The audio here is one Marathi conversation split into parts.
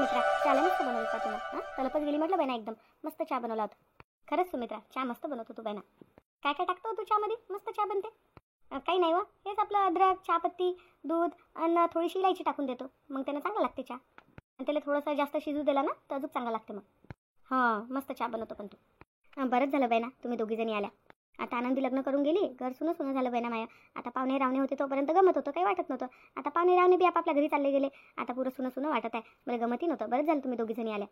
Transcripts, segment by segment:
सुमित्रा चहाला मस्त बनवलं का तुला? हां तलपच गेली म्हटलं बायना, एकदम मस्त चहा बनवला होता. खरंच सुमित्रा चहा मस्त बनवतो तू बायना. काय काय टाकतो तू चहामध्ये? मस्त चहा बनते. काही नाही व, हेच आपलं अद्रक, चहापत्ती, दूध आणि थोडीशी इलायची टाकून देतो, मग त्यानं चांगलं लागते चहा. आणि त्याला थोडंसं जास्त शिजू दिला ना तर अजून चांगलं लागते मग. हां मस्त चहा बनवतो पण तू. बरंच झालं बायना तुम्ही दोघीजणी आल्या. आता आनंदी लग्न करून गेली, घर सुनं सुनं झालं बायना माया. आता पाहुणे रावणे होते तोपर्यंत गमत होतं, काही वाटत नव्हतं. आता पाहुणे रावणे बी आपापल्या घरी चालले गेले, आता पुरं सुनं सुनं वाटत आहे. मला गमतही नव्हतं. बरंच झालं तुम्ही दोघीजणी आल्या.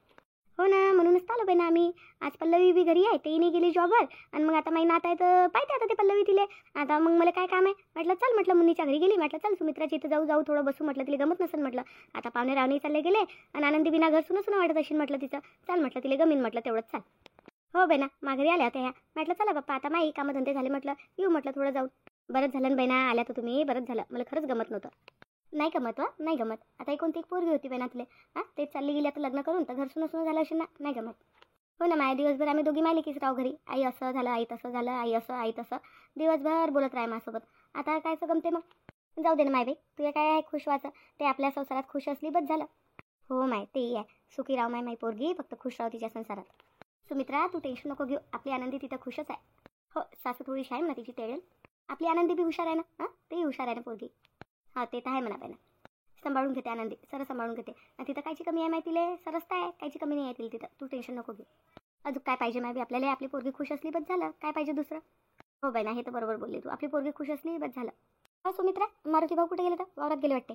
हो ना, म्हणूनच आलो बायना आम्ही. आज पल्लवी बी घरी आहे, तेही नाही गेली जॉबवर. आणि मग आता महिना आता आहे तर पाहिजे आता ते पल्लवी तिले. आता मग मला काय काम आहे म्हटलं, चल म्हटलं मुन्नीच्या घरी गेली, म्हटलं चल सुमित्राची इथं जाऊ जाऊ थोडं बसू, म्हटलं तिला गमत नसेल म्हटलं. आता पाहुणे रावणे चालले गेले आणि आनंदी बिना घर सुनं सुनं वाटत असेल म्हटलं तिचं. चल म्हटलं तिला गमीन म्हटलं तेवढंच चाल. हो बेना माघारी आल्या होत्या ह्या, म्हटलं चला बाप्पा आता माई कामधंदे झाले, म्हटलं येऊ म्हटलं थोडं जाऊ. बरंच झालं ना बेना आल्या तर तुम्ही, बरंच झालं. मला खरंच गमत नव्हतं. नाही गमत वा नाही गमत. आता ही कोणती एक पोरगी होती बेना तुले, हां तेच चालली गेली आता लग्न करून, तर घर सुनं सुनं झालं असेल ना, नाही गमत. हो ना माया, दिवसभर आम्ही दोघी मालिकीच राव घरी. आई असं झालं, आई तसं झालं, आई असं आई तसं, दिवसभर बोलत राहा माझ्यासोबत. आता कायचं गमते मग. जाऊ दे ना माय बाई, तुझ्या काय आहे खुश व्हायचं, ते आपल्या संसारात खुश असली बस झालं. हो माय तेही आहे, सुखी राव माय पोरगी, फक्त खुश राव तिच्या संसारात. सुमित्रा तू टेन्शन नको घेऊ, आपली आनंदी तिथं खुशच आहे. हो सासू थोडीशी आहे म्हणा तिची टेळेल, आपली आनंदी बी हुशार आहे ना. हां तेही हुशार आहे ना पोरगी. हां ते तर आहे म्हणा बाई ना, सांभाळून घेते आनंदी, सरळ सांभाळून घेते. आणि तिथं कायची कमी आहे माहितीले, सरसता आहे, कायची कमी नाही आहे तिला तिथं. तू टेन्शन नको घेऊ. अजून काय पाहिजे माय बी आपल्याला, आपली पोरगी खुश असली बस झालं, काय पाहिजे दुसरं. हो बाई ना, हे तर बरोबर बोलली तू, आपली पोरगी खुश असली बस झालं. हो सुमित्रा मारुती भाऊ कुठे गेले, तर वावरात गेले वाटते.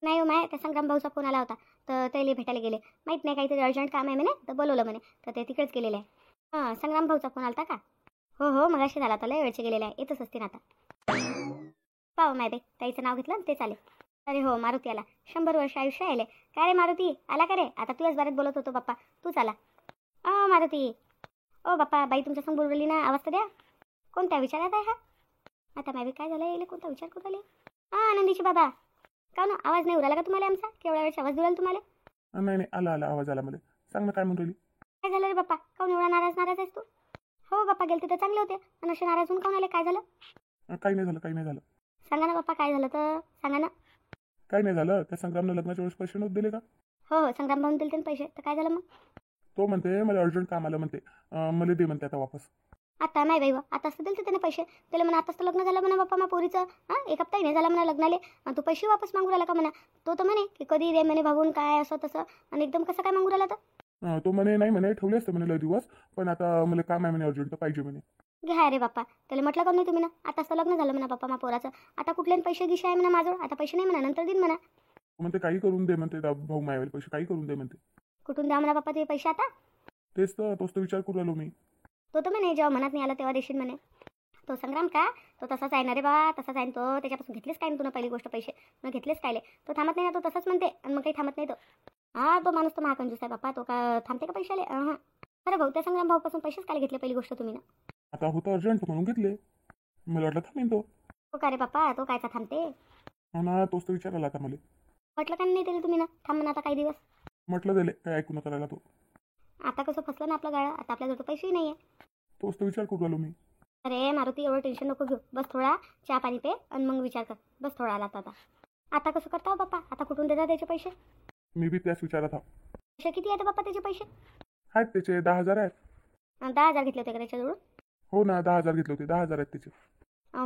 नाही हो माय, त्या संग्राम भाऊचा फोन आला होता, तर त्याला भेटायला गेले. माहीत नाही काहीतरी अर्जंट काम आहे म्हणे, तर बोलवलं म्हणे, तर ते तिकडेच गेलेले आहे. हां संग्राम भाऊचा फोन आलता का? हो हो मगाशी झाला, तर लय वेळचे गेलेला आहे, येतच असतील आता. पाहू माय बाई, ताईचं नाव घेतलं ते चालेल. अरे हो मारुती आला, 100 वर्ष आयुष्य आले. काय रे मारुती आला का रे? आता तुझ्याच बारेत बोलत होतो बाप्पा, तूच आला. मारुती. ओ बाप्पा बाई तुमच्या संग बोलवली ना, आवाज तर द्या. कोणत्या विचारात आहे हा? आता माय बाई काय झालं, येईल कोणता विचार करू आले? आनंदीची बाबा. का ना आवाज नाही उराला का तुम्हाला आमचा? केवढ्या वेळेस आवाज दुराल तुम्हाला? नाही नाही, आला आला आवाज आला मला. सांग ना काय म्हणून राहिली. काय झालं रे बाप्पा, काऊन एवढा नाराज नाराज आहेस तू? हो बाप्पा गेलते तर चांगले होते, आणि असे नाराज होऊन काऊन आले, काय झालं? काही नाही झालं, काही नाही झालं. सांगा ना बाप्पा काय झालं तर सांगा ना. काही नाही झालं. त्या संग्रामनं लग्नाच्या वेळेस पैसे नव्हते दिले का? हो संग्राम भाऊन दिले पैसे, तर काय झालं मग? तो म्हणते मला अर्जंट काम आलं म्हणते, मला दे म्हणते आता वापस. आता नाही बाई आता असं दिलं त्याने पैसे, त्याला म्हणा आताच तर लग्न झालं म्हणा बाप्पा मग पोरीचं. हां एक हप्ताही नाही झाला म्हणा लग्नाले, तू पैसे वापस मागू राहिला का म्हणा. तो तर म्हणे की कधी दे म्हणे भाऊन, काय असं तसं, आणि एकदम कसं काय मागू राहिला तर. तो म्हणे नाही म्हणे, ठेवले असते म्हणे लय दिवस, पण आता मला काम आहे म्हणे अर्जंट, तर पाहिजे म्हणे. घ्या रे बाप्पा, त्याला म्हटलं का नाही तुम्ही ना, आताच तर लग्न झालं म्हणा बाप्पा मा पोराचं, आता कुठल्याही पैसे गिशे आहे म्हणा माझं, आता पैसे नाही म्हणा, नंतर दिन म्हणा. म्हणते काही करून दे म्हणते, भाऊ मायावेल पैसे काही करून दे म्हणते. कुठून द्या म्हणा बाप्पा ते पैसे आता? तेच तर, तोच तर विचार करू राहिलो मी. तो तर म्हणे जेव्हा मनात नाही आलं तेव्हा देशील म्हणे. तो संग्राम का, तो तसाच आहे ना रे बा, तसाच आहे तो. त्याच्यापासून घेतलेच काय ना तुला पहिली गोष्ट पैसे, मग घेतलेच कायले. तो थांबत नाही ना, तो तसंच म्हणते, आणि मग काही थांबत नाही तो. तो माणूस तर महाकंजूस आहे बाप्पा, तो का थांबते का पैशाले? अरे भाऊ त्या संग्राम भाऊपासून पैसेच काय घेतले पहिली गोष्ट तुम्ही ना. आता होतं अर्जंट म्हणून घेतले, मला वाटलं थांबेन तो. तो का रे बाप्पा, तो कायचा थांबते? हो ना, तोच तर विचारायला आता मला. म्हटलं का नाही दिलं तुम्ही ना, थांब म्हणा आता काही दिवस. म्हटलं दिले, काय ऐकू नका राहिला तो. आता कसं फसलं ना आपलं गाळा, आता आपल्याजवळ पैसेही नाही आहे. तोच तर विचार करू राहिलो मी. अरे मारुती एवढं टेन्शन नको घेऊ, बस थोडा चहा पाणी पे आणि मग विचार कर, बस थोडा आला आता. आता कसं करता हो बाप्पा, आता कुठून देतात त्याचे पैसे? मी बी त्याच विचारात हा. पैसे किती आहेत बाप्पा त्याचे पैसे? आहेत त्याचे 10,000 आहेत. 10,000 घेतले होते का त्याच्याजवळ? हो ना, 10,000 घेतले होते, 10,000 आहेत त्याचे.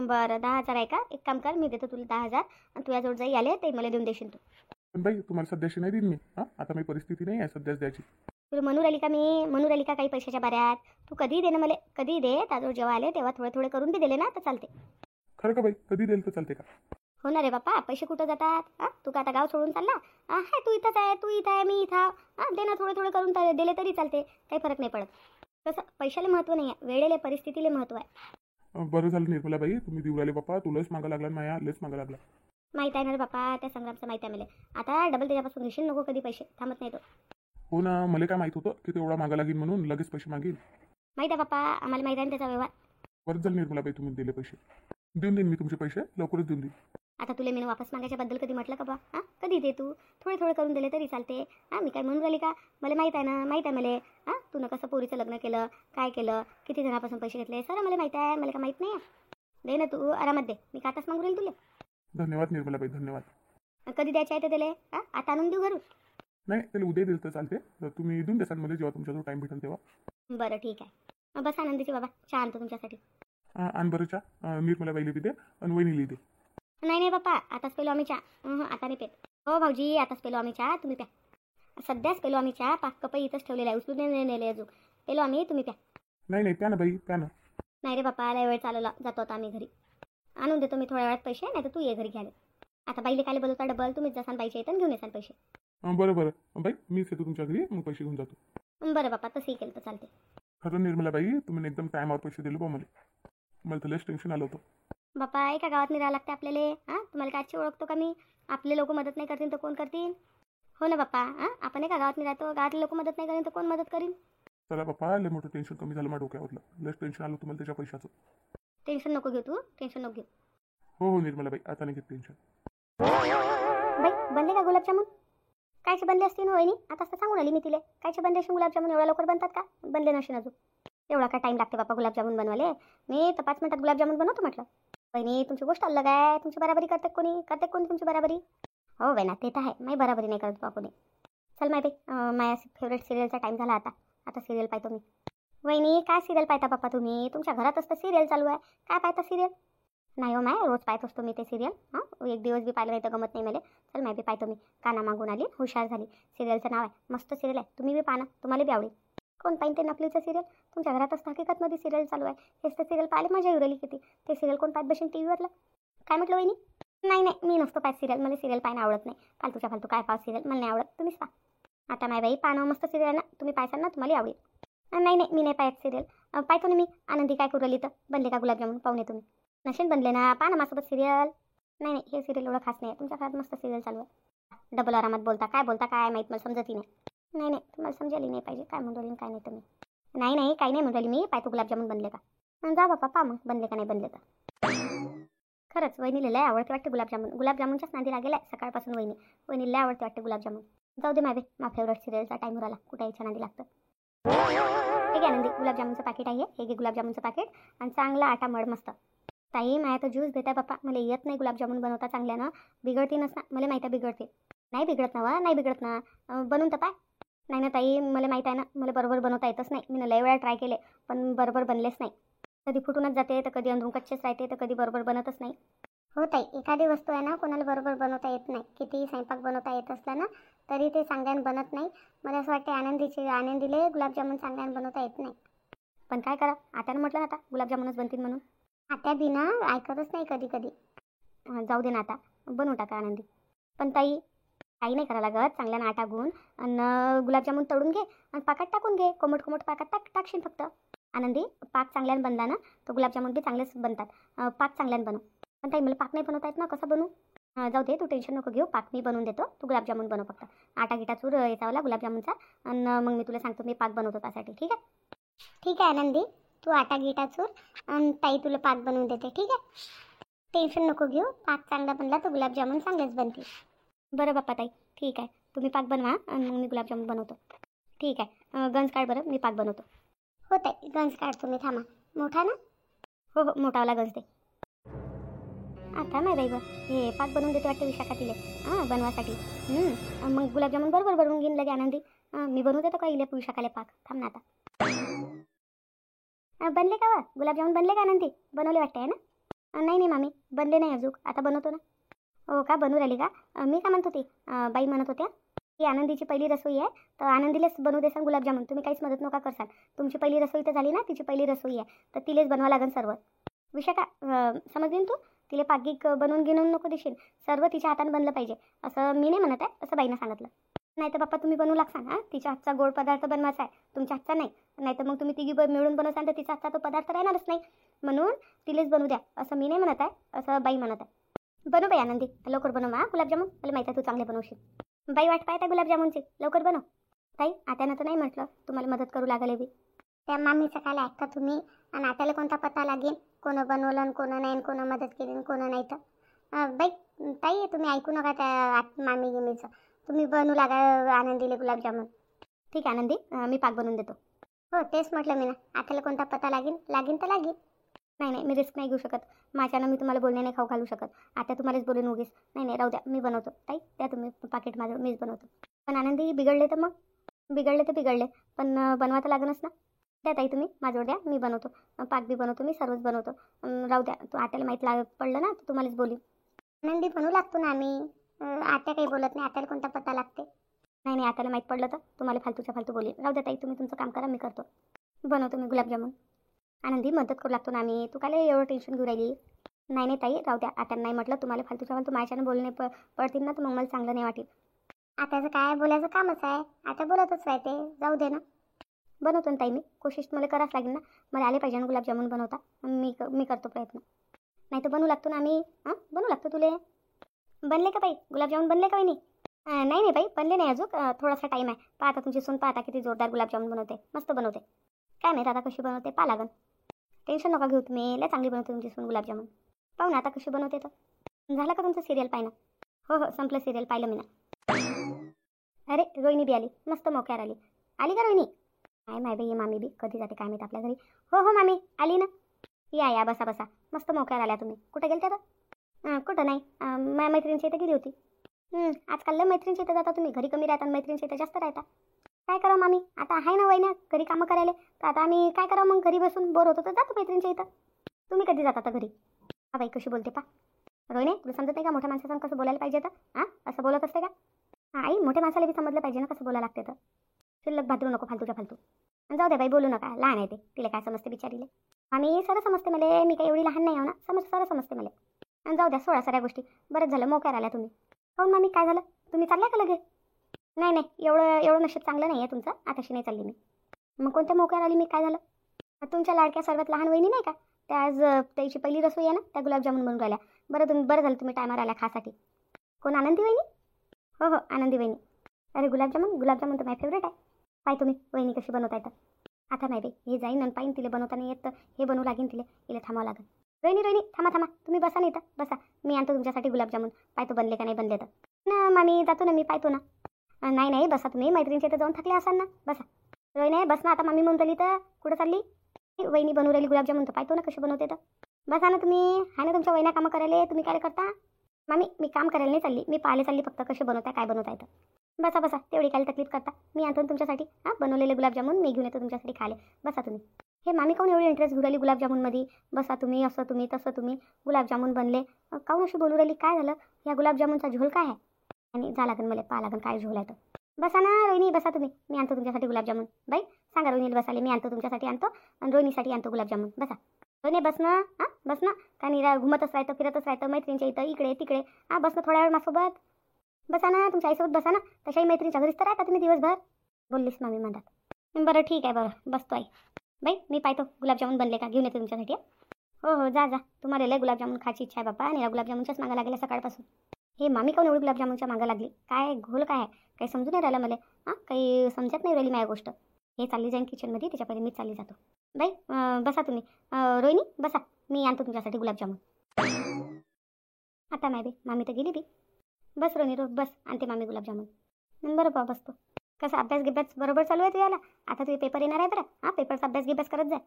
बरं 10,000 आहे का, एक काम कर, मी देतो तुला 10,000, आणि तुझ्याजवळ जाई आले ते मला देऊन देशील तू. पण बाई तुम्हाला सध्याशी नाही देईन मी. आता मी परिस्थिती नाही आहे सध्याच द्यायची. तुला म्हणू राहिली का मी, म्हणू राहिली का काही पैशाच्या बाऱ्यात? तू कधी दे ना मला, कधी दे, त्याजवळ जेव्हा आले तेव्हा थोडे थोडे करून बी दिले ना तर चालते. खरं का बाई, कधी देईल तर चालते का? हो ना रे बाप्पा, पैसे कुठं जातात? तू का आता गाव सोडून चालला? हाय तू इथंच आहे, तू इथं आहे, मी इथं. दे ना थोडे थोडे करून दिले तरी चालते, काही फरक नाही पडत. तसं पैशाला महत्त्व नाही आहे, वेळेले परिस्थितीला महत्त्व आहे. बरं झालं निर्मला बाई, तुम्ही देऊ राहिले बाप्पा, तुलाच मागा लागला माया, लयच मागा लागला. माहीत आहे ना रे बाप्पा, त्या संग्रामचं माहीत आहे मला. आता डबल त्याच्यापासून घेशील नको कधी पैसे, थांबत नाही तो. हो ना, मला काय माहित होतं की तेवढा मागा लागेल म्हणून लगेच पैसे मागेल. माहीत आहे बाप्पा, आम्हाला माहीत आहे ना त्याचा व्यवहार. बरं झालं निर्मला बाई, तुम्ही दिले पैसे. देऊन देईन मी तुमचे पैसे, लवकरच देऊन देईन. आता तुला मी वापस मागायच्याबद्दल कधी म्हटलं का बा? कधी दे तू, थोडे थोडे करून दिले तरी चालते. मी काय म्हणून राहिली का, मला माहीत आहे ना, माहीत आहे मला. तू कसं पोरीचं लग्न केलं, काय केलं, किती जणापासून पैसे घेतले, सर मला माहीत आहे, मला का माहीत नाही आहे. दे ना तू आरामात दे, मी काताच मागू राहील तुला. धन्यवाद निर्मला बाई, धन्यवाद. कधी द्यायचे आहे ते दिले? आता आणून देऊ घरून? नाही त्याला उद्या दिलं तर चालते, तर तुम्ही देऊन द्याल मला जेव्हा तुमच्याजवळ टाईम भेटेल तेव्हा. बरं ठीक आहे. बस आनंदीची बाबा, चहा आणतो तुमच्यासाठी. आणि बरं चहा निर्मला बाईला बी दे आणि वहिनीला दे. नाही नाही बाप्पा, आताच पेलो आम्ही चहा. आता नाही पेत. हो भाऊजी, आताच पेलो आम्ही चहा, तुम्ही प्या. सध्याच पेलो आम्ही चहा, पाक कपही इथंच ठेवलेला आहे, उचलून नाही नेले अजून. पेलो आम्ही, तुम्ही प्या. नाही नाही प्या ना बाई प्या ना. नाही रे बाप्पा, लय वेळ चालवला, जातो आता आम्ही घरी. आणून देतो मी थोड्या वेळात पैसे, नाही तर तू ये घरी घ्यायला. आता बाईले कायले बोलवता डबल, तुम्हीच जसान बाईच्या इथं घेऊन येसान पैसे. बरं बरं बाई मीच येतो तुमच्या घरी, मग पैसे घेऊन जातो. बरं बाप्पा, तसंही केलं तर चालते. खरं निर्मला बाई तुम्ही एकदम टायमावर पैसे दिले बा मला तर लस टेन्शन आलं होतं. बाप्पा, एका गावात नाही राहावं लागते आपल्याला. हां, तुम्हाला कायची ओळखतो का मी? आपले लोक मदत नाही करतील तर कोण करतील? हो ना बाप्पा. हां, आपण एका गावात नाही राहतो, गावातले लोक मदत नाही करीन तर कोण मदत करीन? चला बाप्पा लय मोठं टेन्शन कमी झालं माझ्या डोक्यावरलं, लस टेन्शन आलं तुम्हाला त्याच्या पैशाचं. टेन्शन नको घेऊ तू, टेन्शन नको घेऊ. हो हो निर्मला बाई आता नाही घेत टेन्शन. बाई, बनले का गुलाबजामुन? कायचे बनले असतील वहिनी? आता असं सांगून आली मी तिले. कायचे बनले असेल गुलाबजामुन? एवढ्या लवकर बनतात का? बनले नसेल अजून. एवढा काय टाईम लागते बाप्पा गुलाबजामुन बनवाले? मी तर 5 मिनिटात गुलाबजामुन बनवतो म्हटलं. वहिनी तुमची गोष्ट अलग आहे, तुमची बराबरी करते कोणी तुमची बराबरी? हो बहिणा, ते तर आहे, माझी बराबरी नाही करत बापू कोणी. चल माय बाई, माझ्या फेवरेट सिरियलचा टाईम झाला आता सिरियल पाहतो मी. वहिनी काय सिरियल पाहता बाप्पा तुम्ही? तुमच्या घरात असतं सिरियल चालू आहे, काय पाहता सिरियल? नाही हो माय, रोज पाहत असतो मी ते सिरियल. हां, एक दिवस बी पाहिलं नाही तर गमत नाही मला. चल माय बी पाहतो मी. काना मागून आली हुशार झाली, सिरियलचं नाव आहे, मस्त सिरियल आहे, तुम्ही बी पाहा, तुम्हाला बी आवडेल. कोण पाहिजे ते नकलीचं सिरियल? तुमच्या घरात असतं हकीकतमध्ये सिरियल चालू आहे. हेच तर सिरियल पाहिले माझ्या उरली किती. ते सिरियल कोण पाहत बसेन टी व्हीवरला? काय म्हटलं वहिनी? नाही नाही, मी नसतो पाहत सिरियल, मला सिरियल पाहणं आवडत नाही. फालतू काय पाहा सिरियल, मला नाही आवडत, तुम्हीच पहा. आता माय बाई पाहणं मस्त सिरियल ना, तुम्ही पाहायचं ना, तुम्हाला आवडेल. नाही नाही, मी नाही पाहत सिरियल. पाहतो ना मी. आनंदी काय करू राहिली तर? बनले का गुलाबजामुन? पाहुणे तुम्ही नसेल बनले ना, पहा ना माझ्यासोबत सिरियल. नाही नाही, हे सिरियल एवढं खास नाही आहे, तुमच्या घरात मस्त सिरियल चालू आहे. डबल आरामात बोलता काय माहीत, मला समजतही नाही. नाही नाही, तुम्हाला समजायला नाही पाहिजे काय म्हणून राहिली काय नाही तुम्ही. नाही नाही, काही नाही म्हणून राहिली मी, पाहतो गुलाबजामुन बनले का. जा बापा पहा मग बनले का नाही बनले तर. खरंच वहिनीला लय आवडते वाटते गुलाबजामुनच्याच नांदी लागेल आहे सकाळपासून. वहिनीला लय आवडते वाटते गुलाबजामुन. जाऊ दे मावे, मा फेवरेट सिरियलचा टाईम उराला, कुठे यायच्या नांदी लागतं. ठीक आहे नंदी, गुलाबजामुनचं पॅकेट आहे हे घे गुलाबजामुनचं पॅकेट, आणि चांगला आटा मळ मस्त. ताई माया तर ज्यूस देताय बाप्पा, मला येत नाही गुलाबजामुन बनवता चांगल्यानं. बिघडतीनच ना, मला माहिती आहे बिघडते. नाही बिघडत ना, बनवून तर पाय. नाही ना ताई, मला माहीत आहे ना, मला बरोबर बनवता येतच नाही. मी लय वेळा ट्राय केले पण बरोबर बनलेच नाही. कधी फुटूनच जाते तर कधी अंदरून कच्चेच राहते तर कधी बरोबर बनतच नाही. हो ताई, एखादी वस्तू आहे ना कोणाला बरोबर बनवता येत नाही. कितीही स्वयंपाक बनवता येत असला ना तरी ते चांगल्यानं बनत नाही. मला असं वाटते आनंदीले गुलाबजामुन चांगल्यानं बनवता येत नाही. पण काय करा, आत्यानं म्हटलं ना आता गुलाबजामुनच बनतील म्हणून. आत्या बिना ऐकतच नाही कधी. जाऊ दे ना आता, बनवून टाका आनंदी. पण ताई काही नाही करावं लागत, चांगल्यानं आटा गुण आणि गुलाबजामुन तळून घे आणि पाकात टाकून घे. कोमट पाकात टाकशील फक्त. आनंदी, पाक चांगल्यानं बनला ना तर गुलाबजामुन बी चांगलेच बनतात. पाक चांगल्यानं बनव. पण ताई मला पाक नाही बनवता येत ना, कसं बनवू? जाऊ दे, तू टेन्शन नको घेऊ, पाक मी बनवून देतो, तू गुलाबजामुन बनव फक्त. आटा गिटा चूर याचावाला गुलाबजामुनचा, आणि मग मी तुला सांगतो मी पाक बनवतो त्यासाठी. ठीक आहे? ठीक आहे आनंदी, तू आटा गिटा चूर आणि ताई तुला पाक बनवून देते. ठीक आहे, टेन्शन नको घेऊ, पाक चांगला बनला तर गुलाबजामुन चांगलेच बनतील. बरं बाप्पा ताई, ठीक आहे, तुम्ही पाक बनवा आणि मग मी गुलाबजामुन बनवतो. ठीक आहे, गंज काढ बरं, मी पाक बनवतो. हो ताई, गंज काढ तुम्ही, थांबा. मोठा ना? हो मोठावाला गंज दे. आता नाही बाई बा, हे पाक बनवून देते वाटते विशाखा तिले बनवासाठी. मग गुलाबजामुन बरोबर बनवून घेईन लगे आनंदी. मी बनवू देतो का इले विशाखाले पाक, थांब ना आता. बनले का वा गुलाबजामुन? बनले का आनंदी? बनवले वाटते आहे ना? नाही मामी, बनले नाही अजून, आता बनवतो ना. हो का, बनवू राहिली का? मी का म्हणत होती, बाई म्हणत होत्या की आनंदीची पहिली रसोई आहे तर आनंदीलाच बनवू देसान गुलाबजामुन. तुम्ही काहीच मदत नका करसान. तुमची पहिली रसोई तर झाली ना, तिची पहिली रसोई आहे तर तिलेच बनवा लागेल सर्व. विशाखा, समजली तू? तिले पाकीक बनवून घेऊन नको देशील, सर्व तिच्या हाताने बनलं पाहिजे. असं मी नाही म्हणत आहे, असं बाईनं सांगितलं. नाही तर बाप्पा तुम्ही बनवू लागसान. तिच्या हातचा गोड पदार्थ बनवायचा आहे, तुमच्या हातचा नाही तर मग तुम्ही तिघी मिळून बनवसान तर तिचा हातचा तो पदार्थ राहणारच नाही. म्हणून तिलेच बनवू द्या, असं मी नाही म्हणत आहे, असं बाई म्हणत आहे. बनव बाई आनंदी, लवकर बनव गुलाबजामुन, मला माहिती आहे तू चांगले बनवशील. बाई वाट पाहत आहे गुलाबजामुनची, लवकर बनव. ताई आत्यानं तर नाही म्हटलं तुम्हाला मदत करू लागले बी. त्या मामीचं काय ऐकता तुम्ही, आणि आत्याला कोणता पत्ता लागेल कोण बनवलं आणि कोण नाही, कोण मदत केली आणि कोण नाही तर. बाई ताई तुम्ही ऐकू नका त्या मामी गिमीचं, तुम्ही बनवू लागा आनंदीले गुलाबजामुन. ठीक आहे आनंदी, मी पाक बनवून देतो. हो तेच म्हटलं मी ना, आत्याला कोणता पत्ता लागेल तर लागेल. नाही मी रिस्क नाही घेऊ शकत, माझ्यानं मी तुम्हाला बोलणे नाही खाऊ घालू शकत. आता तुम्हालाच बोलून उगीच. नाही राहू द्या, मी बनवतो. ताई द्या तुम्ही पाकिट माझं, मीच बनवतो. पण आनंदी बिघडले तर मग बिघडले तर बिघडले, पण बनवा तर लागणच ना. द्या ताई तुम्ही माझ्यावर द्या, मी बनवतो. पाक बी बनवतो, मी सर्वच बनवतो. राहू द्या, तू आत्याला माहीत पडलं ना तर तुम्हालाच बोली. आनंदी बनवू लागतो ना आम्ही. आत्या काही बोलत नाही, आत्याला कोणता पत्ता लागते. नाही नाही, आत्याला माहीत पडलं तर तुम्हाला फालतूच्या फालतू बोली. राहू द्या ताई, तुम्ही तुमचं काम करा, मी करतो. बनवतो मी गुलाबजामुन. आनंदी मदत करू लागतो ना आम्ही, तू काय एवढं टेन्शन घेऊ राहिली. नाही नाही ताई, राहू द्या. आत्यानं नाही म्हटलं तुम्हाला फालतूच्या फालतू माझ्यानं बोलणे पडतील ना तर मग मला चांगलं नाही वाटेल. आत्याचं काय बोलायचं कामच आहे, आता बोलतच राहते, जाऊ दे ना. बनवतो ना ताई मी, कोशिश मला करावंच लागेल ना. मला आले पाहिजे ना गुलाबजामुन बनवता. मी करतो प्रयत्न. नाही तर बनवू लागतो ना आम्ही. बनवू लागतो तुले. बनले का बाई गुलाबजामुन, बनले का नाही? नाही नाही बाई, बनले नाही अजून. थोडासा टाईम आहे. पाहता तुमची सून, पाहता किती जोरदार गुलाबजामुन बनवते, मस्त बनवते. काय माहीत आता कशी बनवते, पहा लागन. टेन्शन नका घेऊ तुम्ही, लय चांगली बनवते तुमची सून गुलाबजामुन. पाहू ना आता कशी बनवते. तर झालं का तुमचं सिरियल पाहिलं? हो संपलं सिरियल, पाहिलं मी ना. अरे रोहिणी बी आली, मस्त मोक्यावर आली. आली का रोहिणी? काय माय बाई, मामी बी कधी जाते काय माहीत आपल्या घरी. हो मामी आली ना. या बसा मस्त मोक्यावर आल्या तुम्ही. कुठं गेलत्या तर? कुठं नाही, माझ्या मैत्रिणीच्या इथं गेली होती. आजकाल लय मैत्रिणीच्या इथं जाता तुम्ही, घरी कमी राहता आणि मैत्रिणीच्या इथं जास्त राहता. काय करावं मामी, आता आहे ना वहिन्या घरी कामं करायला, तर आता आम्ही काय करावं मग, घरी बसून बोर होतो तर जातो मैत्रिणीच्या इथं. तुम्ही कधी जाता तर घरी? हा बाई कशी बोलते पा रोहिणी, तुला समजत नाही का मोठ्या माणसाचं कसं बोलायला पाहिजे तर? असं बोलत असते का? आई मोठ्या माणसाला बी समजलं पाहिजे ना कसं बोलायला लागते तर. शिल्लक भादरू नको फालतूच्या फालतू. जाऊ दे बाई, बोलू नका, लहान आहे ते, तिला काय समजते बिचारीले. आम्ही सरळ समजते मला, मी काही एवढी लहान नाही हो ना, सरळ समजते मला. आणि जाऊ द्या, सोळा साऱ्या गोष्टी. बरंच झालं मोक्यावर आल्या तुम्ही. काहून मामी काय झालं, तुम्ही चालल्या का लगे? नाही एवढं नशीब चांगलं नाही आहे तुमचं, आताशी नाही चालली मी. मग कोणत्या मोक्यावर आली मी, काय झालं? तुमच्या लाडक्या सर्वात लहान वहिनी नाही का, त्या आज त्याची पहिली रसोई आहे ना, त्या गुलाबजामुन बनवून राहिल्या. बरं झालं तुम्ही टायमावर आल्या खासाठी. कोण, आनंदी वहिनी? हो आनंदी वहिनी. अरे गुलाबजामुन तर माझी फेवरेट आहे. पाय तुम्ही वहिनी कशी बनवता येतं. आता नाही बाई, हे जाईन आणि पाईन तिला बनवता नाही येत तर हे बनवू लागेल तिला, हिला थांबावं लागेल. रोहिणी थांबा, तुम्ही बसा नाही तर बसा, मी आणतो तुमच्यासाठी गुलाबजामुन. पाहतो बनले का नाही बनले तर ना. मामी जातो ना मी, पाहतो ना. नाही बसा तुम्ही, मैत्रिणीच्या इथं जाऊन थकले असाल ना, बसा. रोहिणी बस ना, आता मामी म्हणून राहिली तर कुठं चालली? वहिनी बनवू राहिली गुलाबजामुन, तर पाहतो ना कशी बनवते तर. बसा ना तुम्ही, हा ना तुमच्या वहिन्या कामं करायला, तुम्ही काय करता? मामी मी काम करायला नाही चालली, मी पाहायला चालली फक्त कसे बनवताय, काय बनवता येतं. बसा तेवढी काय तकलीफ करता, मी आणतो तुमच्यासाठी बनवलेले गुलाबजामुन, मी घेऊन येतो तुमच्यासाठी खाले. बसा तुम्ही. हे मामी काऊन एवढी इंटरेस्ट घेऊ राहिली गुलाबजामुनमध्ये? बसा तुम्ही, असं तुम्ही तसं तुम्ही, गुलाबजामुन बनले. काऊन अशी बोलू राहिली, काय झालं? या गुलाबजामुनचा झोल काय आहे? आणि जा लागन मला, पाहा लागन काय झोल आहे तर. बसा ना रोहिणी, बसा तुम्ही, मी आणतो तुमच्यासाठी गुलाबजामुन. बाई सांगा रोहिणीला बसाले, मी आणतो तुमच्यासाठी, आणतो आणि रोहिणीसाठी आणतो गुलाबजामुन. बसा रोहिणी, बस ना. बस ना, का निरा घुमतच राहतं, फिरतच राहतं मैत्रिणीच्या इथं, इकडे तिकडे. बस ना थोड्या वेळ माझ्यासोबत. बसा ना, तुमच्या आईसोबत बसा ना. तशाही मैत्रिणीच्या घरीच तर राहता तुम्ही दिवसभर. बोललीस मामी म्हणतात. बरं ठीक आहे, बरं बसतो आई. बाई मी पाहतो गुलाबजामुन बनले का, घेऊन येतो तुमच्यासाठी. हो जा, तुम्हाला लय गुलाबजामुन खायची इच्छा आहे बाप्पा, आणि गुलाबजामुनच्याच मागा लागेल सकाळपासून. हे मामी काऊन एवढी गुलाबजामुनच्या मागा लागली, काय घोल काय आहे, काही समजून नाही राहिलं मला. काही समजत नाही राहिली माझी गोष्ट. हे चालली जाईन किचनमध्ये, त्याच्या पहिले मीच चालली जातो. बाई बसा तुम्ही. रोहिणी बसा, मी आणतो तुमच्यासाठी गुलाबजामुन. आता मामी तर गेली बी. बस रोहिणी बस, आणते मामी गुलाबजामुन. बरं बा बसतो. कसा अभ्यास बरोबर चालू आहे तुझ्याला? आता तुझे पेपर येणार आहे बरं. पेपरचा अभ्यास करत जाय.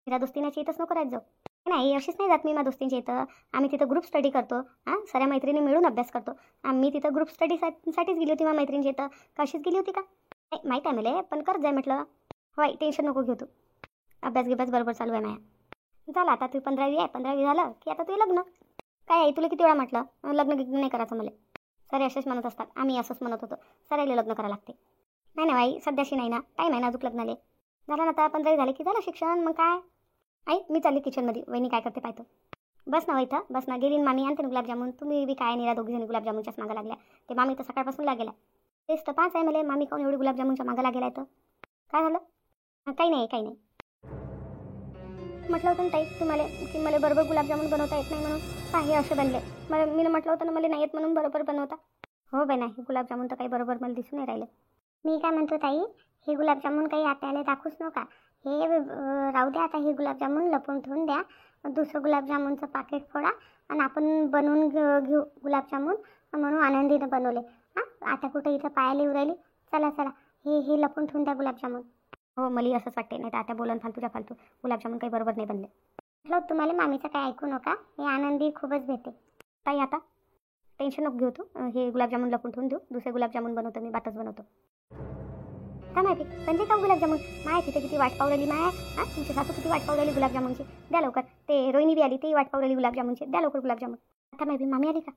तिला दोस्तीनाची इथंच नको राहत जाऊ. नाही अशीच नाही जात मी माझ्या दोस्तींच्या इथं. आम्ही तिथं ग्रुप स्टडी करतो. सगळ्या मैत्रिणी मिळून अभ्यास करतो. मी तिथं ग्रुप स्टडीसाठीच गेली होती माझ्या मैत्रिणीच्या इथं. कशीच गेली होती का? नाही माहीत आहे मला, पण करत जाय म्हटलं. होय टेन्शन नको घेऊ तू. अभ्यास बरोबर चालू आहे माया. झालं आता तू 15वी आहे, 15वी झालं की आता तुझे लग्न. काय आहे तुला किती वेळा म्हटलं लग्न नाही करायचं मला. सरे असेच म्हणत असतात, आम्ही असंच म्हणत होतो, सरायला लग्न करावं लागते. नाही बाई सध्याशी नाही ना, टाईम आहे ना अजून लग्नाले. झालं ना आता 15वी झाले की झालं शिक्षण, मग काय. आई मी चालली किचनमध्ये, वहिनी काय करते पाहतो. बस ना इथं बस ना, गेली मामी आणते ना गुलाबजामुन. तुम्ही बी काय निरा दोघी जणी गुलाबजामुनच्याच मागं लागल्या. ते मामी तर सकाळपासून लागेला. तेच तर पाच आहे मला, मामी काऊन एवढी गुलाबजामुनच्या मागं लागेला आहे तर. काय झालं? काही नाही म्हटलं होतं ना ताई तुम्हाला की मला बरोबर गुलाबजामुन बनवता येत नाही म्हणून. हे असे बनले. मी म्हटलं होतं ना मला नाही येत म्हणून बरोबर बनवता. हो बाई नाही, गुलाबजामुन तर काही बरोबर मला दिसून नाही राहिलं. मी काय म्हणतो ताई, हे गुलाबजामुन काही आत्याला दाखवूच नका. हे राहू द्या आता, हे गुलाबजामुन लपवून ठेवून द्या. दुसरं गुलाबजामुनचं पाकिट फोडा आणि आपण बनवून घेऊ गुलाबजामुन म्हणून आनंदीनं बनवले. आता कुठे इथं पायाला येऊ राहिली. चला हे लपवून ठेवून द्या गुलाबजामुन. हो मला असंच वाटते, नाही तर आता बोलून फालतू गुलाबजामुन काही बरोबर नाही बनले. म्हटलं तुम्हाला मामीचं काय ऐकू नका, हे आनंदी खूपच भेटे. ताई आता टेन्शन नको घेऊ तू. हे गुलाबजामुन लपून ठेवून देऊ. दुसरे गुलाबजामुन बनवतो मी, बातच बनवतो. काय माहिती बनले का गुलाबजामुन? माय तिथे किती वाट पाहू राहिली माय. हां, तुमची सासू किती वाट पाहू राहिली गुलाबजामुनची. द्या लवकर. ते रोहिणी बी आली, तेही वाट पाहू राहिली गुलाबजामुनची. द्या लवकर गुलाबजामुन. आता माहिती मामी आली का?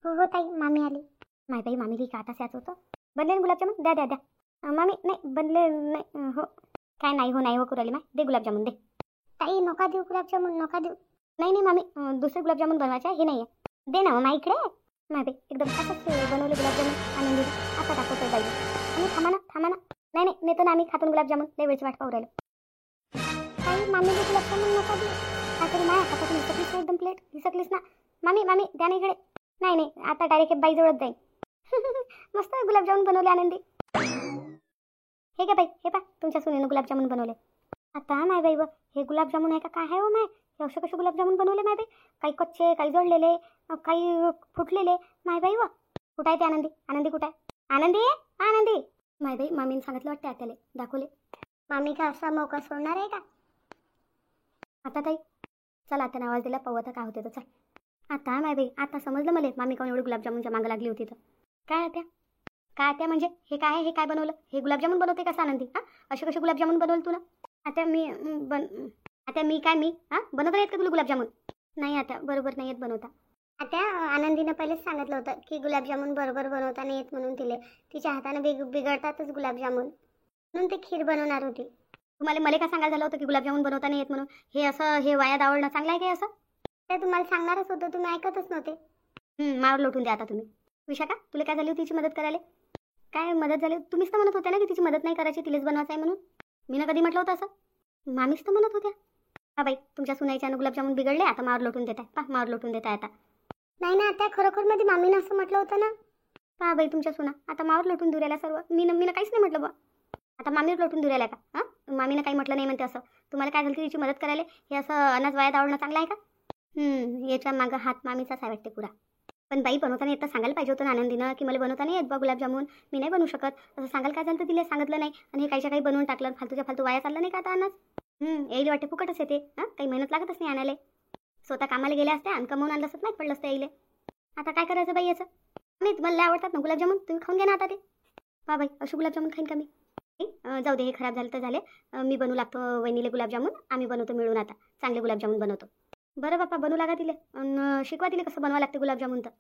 हो ताई, मामी आली. माय बाई मामी का आता स्याच होतं. बनले ना गुलाबजामुन? द्या द्या द्या. मामी नाही बनले नाही. हो काय नाही हो करू राहिली माय. दे गुलाबजामुन दे. ताई नका देऊ गुलाबजामुन, नका देऊ. नाही मामी, दुसरे गुलाबजामुन बनवायचे आहे, हे नाही आहे. दे ना माय इकडे. माय बाई एकदम असंच बनवले गुलाबजामुन आनंदी. आता दाखवतोय बाई. आणि थांबा ना. नाही नेतो ना आम्ही खातून गुलाबजामुन. लय वेळची वाट पाहू राहिलो. ताई मामीला गुलाबजामुन नका देऊ. काय तरी माय हातातून हिसकलीस ना एकदम प्लेट. हिसकलीस ना. मामी द्या ना इकडे. नाही आता डायरेक्ट बाई जवळच जाईल. मस्त गुलाबजामुन बनवले आनंदी. हे का बाई, हे पा तुमच्या सुनेनं गुलाबजामुन बनवले. आता माय बाई हे गुलाबजामुन आहे का काय आहे हो माय? हे असे कसे गुलाबजामुन बनवले माय बाई? काही कच्चे, काही जळलेले, काही फुटलेले. माय बाई कुठं आहे ते आनंदी कुठं आहे? आनंदी माय बाई मामीने सांगितलं वाटतं आत्याला. दाखवले. मामी का असा मौका सोडणार आहे का? आता ताई चल, आता आवाज दिला, पाहू आता काय होते तर. चल आता माय बाई, आता समजलं मला मामी काऊन एवढी गुलाबजामुनच्या मागं लागली होती तर. काय आत्या म्हणजे हे काय आहे? हे काय बनवलं? हे गुलाबजामुन बनवते का आनंदी? हां, असे कसे गुलाबजामुन बनवलं तुला? आता मी हां बनवता येत का तुला गुलाबजामुन? नाही आता बरोबर नाही येत बनवता. आता आनंदीनं पहिलेच सांगितलं होतं की गुलाबजामुन बरोबर बनवता नाही येत म्हणून तिच्या हातानं बिघडतातच गुलाबजामुन, म्हणून ते खीर बनवणार होती. तुम्हाला मला काय सांगायला झालं होतं की गुलाबजामुन बनवता नाही येत म्हणून? हे असं हे वाया दावडणं चांगलं आहे काय असं? ते तुम्हाला सांगणारच होतं, तुम्ही ऐकतच नव्हते. मावर लोटून द्या आता तुम्ही. विशाखा तुला काय झाली होती तिची मदत करायला? काय मदत झाली? तुम्हीच तर म्हणत होत्या ना की तिची मदत नाही करायची, तिलाच बनवायचं आहे म्हणून. मी ना कधी म्हटलं होतं असं? मामीच तर म्हणत होत्या. हा बाई तुमच्या सुनाईच्या गुलाबजामुन बिघडले, आता मावर लोटून देत आहे. मावर लोटून देत आहे आता. नाही ना त्या खरोखर मध्ये मामीनं असं म्हटलं होतं ना. हा बाई तुमच्या सुना आता मावर लोटून देऊ राहिल्या सर्व. मी काहीच नाही म्हटलं बा. आता मामीवर लोटून देऊ राहिल्या का? हां, मामीनं काही म्हटलं नाही म्हणते असं. तुम्हाला काय झालं तिची मदत करायला? हे असं अनाज वाया दावडणं चांगलं आहे का? याच्या मागं हात मामीचाच आहे वाटते पुरा. पण बाई बनवताना येतं सांगायला पाहिजे होतं ना आनंदीनं की मला बनवता नाही येत बा गुलाबजामुन, मी नाही बनवू शकत. असं सांगायला काय झालं तर तिला सांगितलं नाही आणि हे काहीच्या काही बनवून टाकलं. फालतूच्या फालतू वाया चाललं नाही का आता अनाज? यायला वाटते फुकटच येते. हां, काही मेहनत लागतच नाही आणायला. स्वतः कामाला गेल्या असत्या आणि कमवून आणलं असत नाही पडलं असतं यायला. आता काय करायचं बाई याचं? नाही तुम्हाला लय आवडतात ना गुलाबजामुन, तुम्ही खाऊन घ्या ना आता ते. हा बाई अशी गुलाबजामुन खाईन का मी? जाऊ दे, हे खराब झालं तर झाले. मी बनवू लागतो वहिनीले गुलाबजामुन. आम्ही बनवतो मिळून आता चांगले गुलाबजामुन बनवतो. बरं बाप्पा बनवू लागा तिले आणि शिकवा तिले कसं बनवावं लागते गुलाबजामुन तर.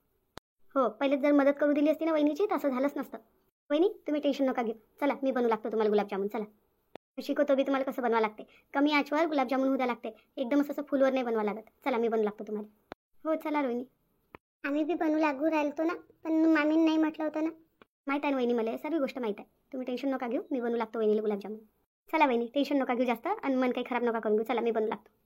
हो पहिलेच जर मदत करू दिली असती ना वहिनीची तर असं झालंच नसतं. वहिनी तुम्ही टेन्शन नका घेऊ. चला मी बनवू लागतो तुम्हाला गुलाबजामुन. चला शिकवतो बी तुम्हाला कसं बनवावं लागते. कमी आचवर गुलाबजामुन होऊ द्या लागते, एकदम असं फुलवर नाही बनवा लागत. चला मी बनवू लागतो तुम्हाला. हो चला रोहिणी. आम्ही बी बनवू लागू राहिलो ना, पण मामीने नाही म्हटलं होतं ना. माहीत आहे ना वहिनी, मला सर्व गोष्ट माहीत आहे. तुम्ही टेन्शन नका घेऊ, मी बनवू लागतो वहिनीला गुलाबजामुन. चला वहिनी टेन्शन नका घेऊ जास्त आणि मन काही खराब नका करून घेऊ. चला मी बनवू लागतो.